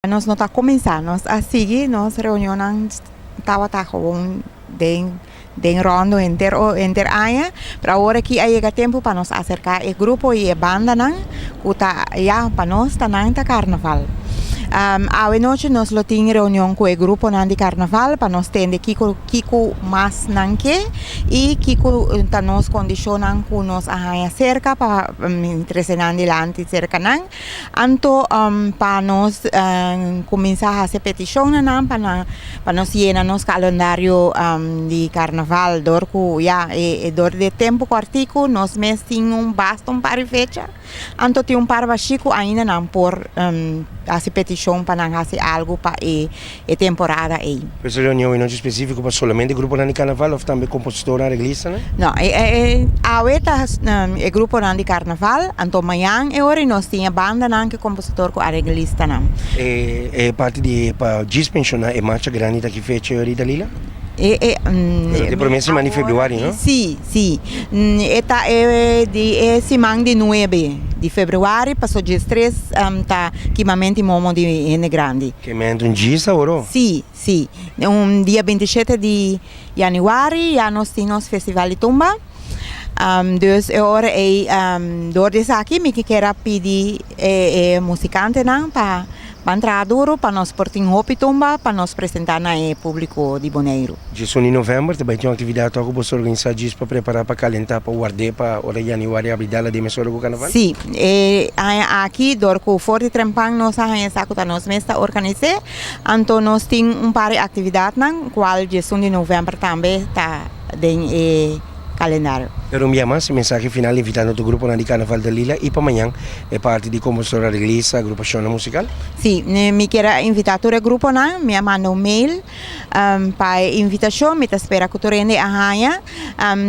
Nós não está começando, nós a seguir, nós reunião estava com den rondo inter aia para hora que aí chega tempo para nós acercar o grupo e a banda não kuta ya para nós tá não tá carnaval. A noite nós lo tinha reunião com o grupo de carnaval para nós ter kiko mais nanque e kiko tá nos condicionam com nós a cerca para entresenar dilante cerca não anto para nós começar a fazer petição não para nós llenar nos calendário de carnaval dorco ya e dor de tempo cortico nós mes tinha baston para fecha anto tinha par baixo ainda não por fazer petição para fazer algo para a temporada aí. Questa reunião é específico para somente o grupo de carnaval ou também compositor arreglista, né? Não, o grupo de carnaval, então amanhã e hora nós tinha banda não que compositor com arreglista não. É parte de para dispensionar a marcha grande que fez a Dalila? De promessa em fevereiro, não? Sim. Esta é de semana de 9 de fevereiro, passou dia 3, tá equipamento momo de Ene Grande. Que me um dia, oro? Sim. Dia 27 de janeiro, já nós temos festival de tumba. Dus agora door de aqui me quero pedir musicante não para entrar duro para nós portar hopi tumba para nós apresentar na público de Bonaire. Já em novembro também tem uma atividade que você organizar para preparar para calentar para guardar para hora janeiro abrir dela de mesura do carnaval. Sim, aqui dor com forte trempang nós a nós mesta organizar, então nós tem par de atividades na qual já em novembro também está em calendário. Quero enviar mais mensagem final invitando o grupo de Carnaval da Lila e para amanhã é parte de compositor arreglista, agrupação musical? Sim, me quero invitar todo o grupo, me manda mail para invitação, me espera que tu rende a raia.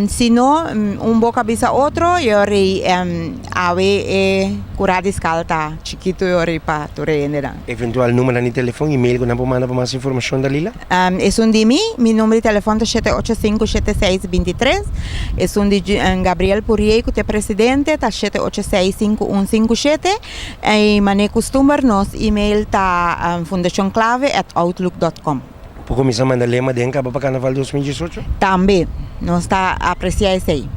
Se não, boca bisa outro, eu irei curar de escalta, chiquito eu irei para tu rende. Eventual número de telefone, e-mail, que não pode mandar mais informação da Lila? É de mim, meu número de telefone é 785-7623, é de Gabriel Purier, que é presidente, tá 786-5157 e mané costume nos e-mail tá fundacionclave@outlook.com. Por começar a mandar lema de para Carnaval 2018? Também, nós está apreciando isso aí.